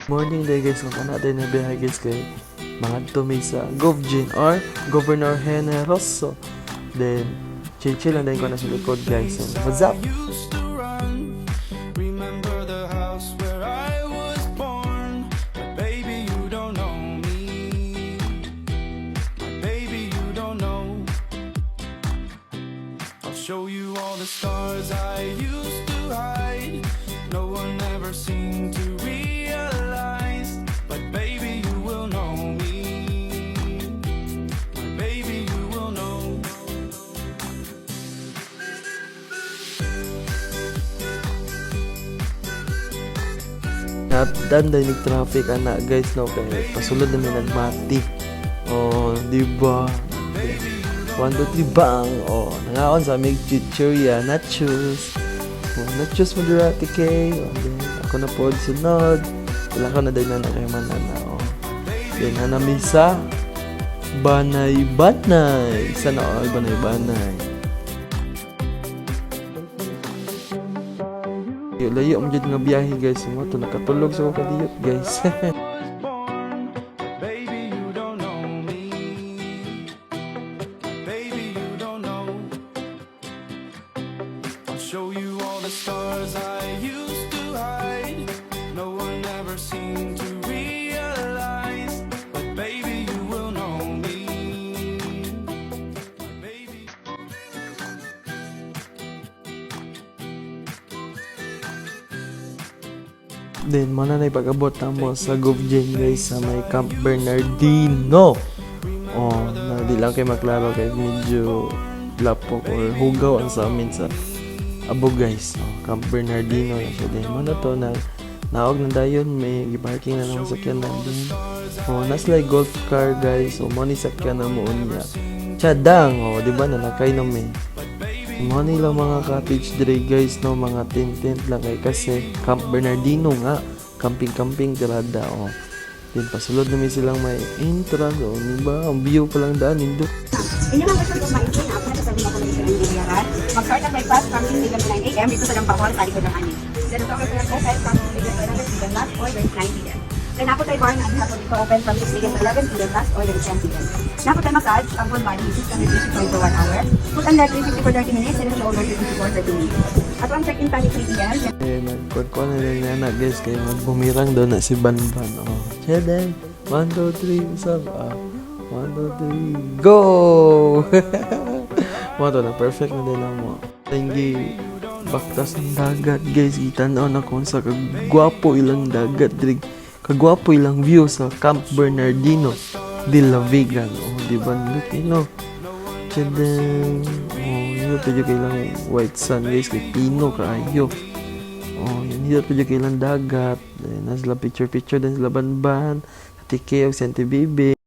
Morning day guys, kung natin na biyahe guys kay mga tumi sa Govjin or Governor Generoso. Then, chill lang din ko na sa likod guys. And what's up? Show you all the stars I used to hide. No one ever seemed to realize. But baby, you will know me. But baby, you will know. Danday traffic ana guys no kay pasulod namin nagmati. Oh, di ba? 1, 2, 3 bang! Oh, nangaon sa aming chichirya, nachos. Oh, nachos Maserati kay. Oh, then, ako na po sunod. Wala ko na din na kay manana. Oh. Then, nanamisa. Banay-banay. Sana all banay-banay. Layo mo dyan nga biyahe guys. Mo to nakatulog sa kadiyot guys. Show you all the stars I used to hide. No one ever seemed to realize. But baby, you will know me. Baby. Then, mana na ipag-abot na mo sa Govjin guys sa may Camp Bernardino. Oh, na di lang kayo maklaro kay medyo lapok or hugaw ang sa amin sa abo guys. Oh, Camp Bernardino na siya din. Mana to na naog na dayon may giparking na ng sakyan na din. Oh, naslay golf car guys. So, money sakyan na mo unya. Chadang, oh, di ba na nakainom eh. Money lang mga cottage dire guys no, mga tent lang kay kasi Camp Bernardino nga camping tirada oh. Then pasulod namin silang may entrance oh, di ba? Ang view pa lang daan nindo. Inyo lang gusto kong maipin ako na sasabihin ako ng isang biyahan. Mag-start ang breakfast from 6 a.m. to 9 a.m. dito sa Dampakor sa likod ng anin. Then ito ang breakfast from 6 a.m. to 11 last order 9 p.m. Then ako tayo bar na ang hapon dito open from 6 a.m. to 11 p.m. last order 10 p.m. Napo tayo massage ang full body 650 for 1 hour. Foot and leg 350 for 30 minutes and shoulder 350 for 30 minutes. At ang check-in time is 3 p.m. Eh nagkuha na lang na guys kay magbumirang daw na si Banban oh. Chedeng 1, 2, 3 sab 1, 2, 3 go. Mo to na perfect na din mo. Tingi baktas ng dagat guys, kita-naon ako sa kagwapo ilang dagat diri. Kagwapo ilang view sa Camp Bernardino de la Vega no, di ba no? Chedeng oh, yun to yung kailang white sun guys kay pino kaayo. Oh, yun dito to yung kailang dagat. Then nasla picture din sila Banban, Tike og Senti Bibi.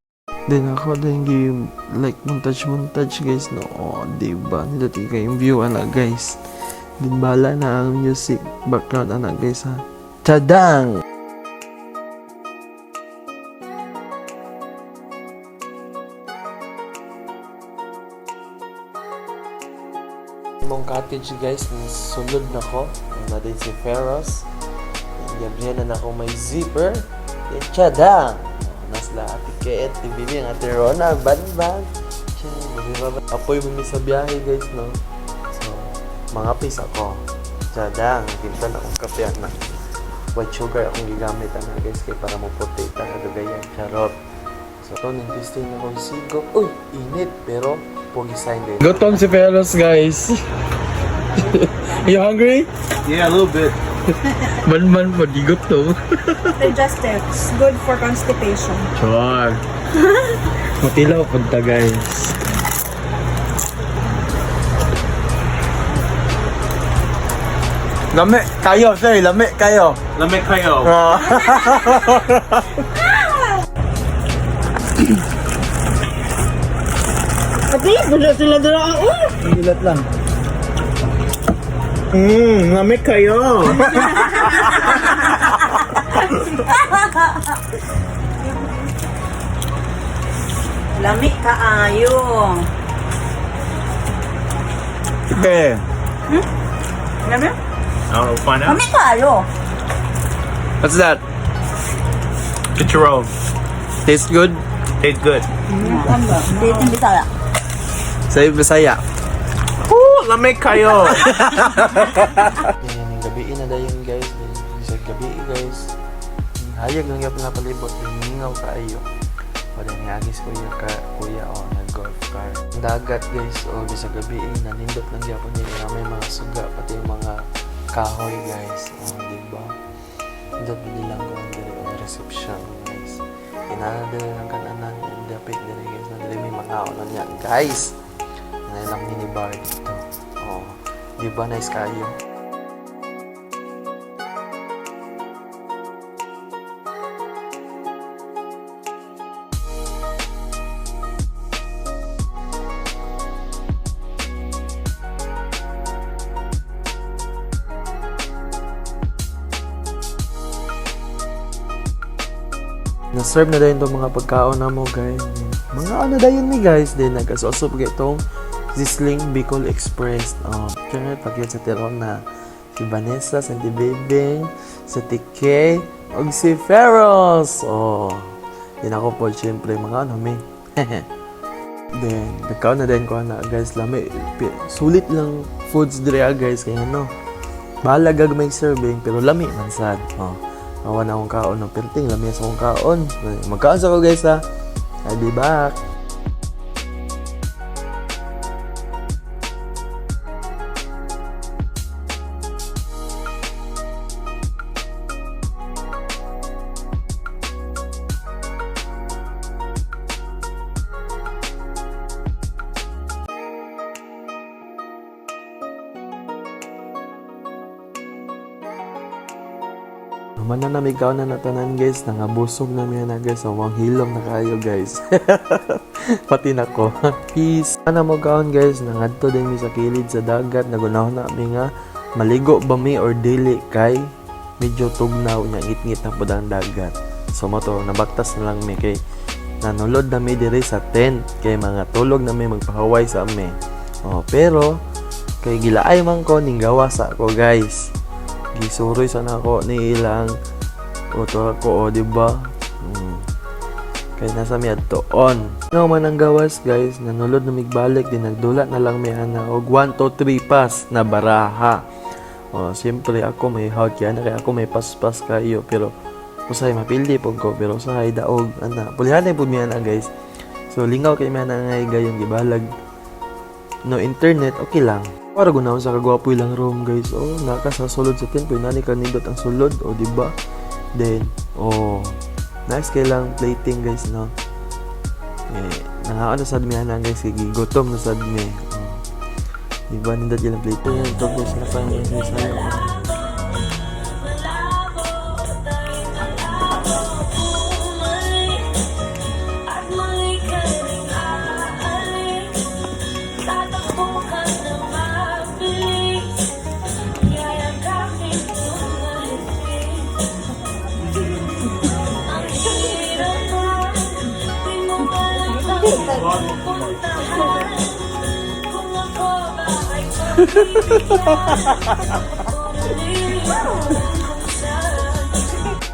Then ako din yung like montage guys no. Oh, di ba dito yung view ana guys. Din bala na ang music background ana guys ha. Chadang. Mong cottage guys, sulod na ko. Na din si Ferros. Gabriel na ako may zipper. Then Chadang. Nasla ati Ket, tibili ang ati Rona, Banban. Apoy mo sa biyahe guys no. So, mga pis ako. Chadang, tinta na akong kape na. White sugar akong gigamit na guys kay para mo puti ta na dugayan. Charot. So, ito nag-testing na akong sigo. Uy, init pero pogi sign din. Gutom si Ferros, guys. You hungry? Yeah, a little bit. Man po, di gutom. Digestive. It's good for constipation. Sure. Matilaw punta, guys. Lame kayo, sir. Lame kayo. Lame kayo. At least, doon sila doon. Dilat lang. Lame kayo. Lami kaayo. Okay. Lami? I'll find out. Lami kaayo. What's that? Get your own. Taste good? It's good. Dito Bisaya. Sa Bisaya. Lamig kayo. Yan, yung gabi na dayon guys. Sa gabi guys. Hayag lang yung pinapalibot. Hingaw kayo. O din hagis kuya o nag-golf car. Ang dagat guys o sa gabi nanindot lang yapon niya may mga suga pati yung mga kahoy guys. O diba? Nindot nilang kung dili o reception guys. Inadali lang kananan dapit dili guys. Nadali may mga ano niya guys. Nailang minibar dito. O diba nice kayo? Na-serve na dayon itong mga pagkaon na mo guys. Mga ano dayon ni guys. Then nagkasosop itong Zisling Bicol Express. Kaya pagkit sa tiron na si Vanessa, si Bebeng, si Tike, o si Feros. Yun ako po syempre mga ano may. Then nagkaon na din ko na guys. Lami, sulit lang foods dire guys. Kaya ano, bahala gagmay serving pero lami man sad. Awan na akong kaon ng perting, lamia sa akong kaon. Magkaon sa ko guys ha. I'll be back. Mananamigaw na natanan guys, nangabusog na miya na guys, awang hilom na kayo guys. Pati na ko. Peace. Ana mo kaon guys, nangadto din mi sa kilid sa dagat, nagunahon na mi nga maligo ba mi or dili kay medyo tugnaw nya ngit-ngit na pud ang dagat. So mo to nabaktas na lang mi kay nanulod na mi diri sa tent kay mga tulog na mi magpahaway sa ami. Pero kay gilaay man ko ning gawa sa ako guys. Gisuroy sana ako ni ilang oto ako diba? Kaya nasa mi adtoon. Nga man ang gawas guys, nanulod na migbalik din nagdula na lang mi ana og 1 to 3 pass na baraha. Siyempre ako may hawt kaya na kaya ako may paspas kayo pero usay mapildi pug ko pero usahay daog ana. Pulihan pud mi ana guys. So lingaw kay mi ana ngay gayong gibalag. No internet okay lang. Para gunaw sa kagwapo ilang room guys. Naka sa sulod sa tent. Pwede nani kanindot ang sulod. Diba? Then, nice kay lang plating guys, no? Nangaon na sad mi ana guys. Gutom na sad mi. Diba? Nindot ilang plating. Ito guys, na parang guys sa'yo.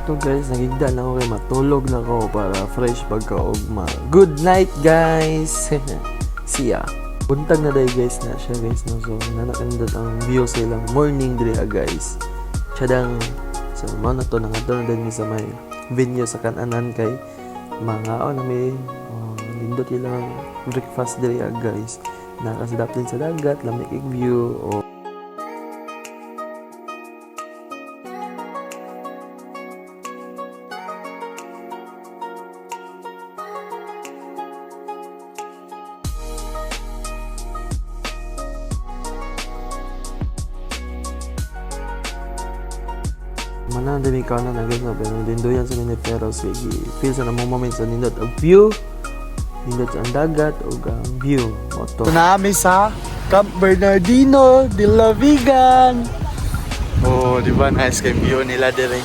Ito guys, nagigda na ako kay matulog na ako para fresh pagkaugma. Good night guys! See ya! Buntag na day guys na siya guys, no? So nanakindot ang view sa ilang morning diri guys. Siyadang so mo na to nangadto na din sa may venue sa kananan kay mga na may lindot ilang breakfast diri guys. Nakasadap din sa dagat, lamig view Mana demi ka na guys, no? Pero dindoyan sa Miniferos feel sa namong moment sa nindot ang view, nindot sa ang dagat o ang view moto. Nami sa Camp Bernardino de la Vigan. Di ba nice kay view nila dire.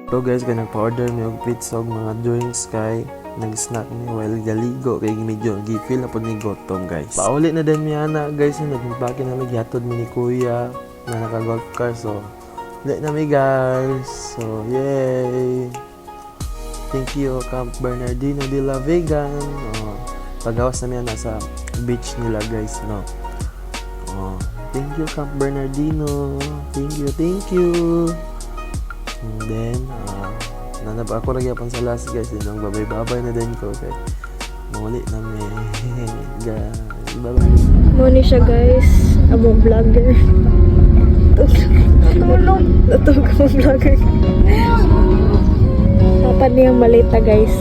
So guys, kaya nagpa-order mi og pizza og mga drinks kay nag-snack ni while galigo kay medyo gi-feel na pud ni gutom guys. Pauli na din mi ana guys, nagpaki na mi gihatod mi ni kuya na naka-golf car. So Dili nami guys. So, yay! Thank you, Camp Bernardino de la Vegan. Pagawas namin nasa beach nila guys, no? Thank you, Camp Bernardino. Thank you. And then, nanaba ako lagi sa last guys. Then, babay-babay na din ko. Okay? Muli namin. Guys, bye-bye. Muna siya guys, abong vlogger. Natulog. Natulog abong vlogger. Dapat niyang malita guys.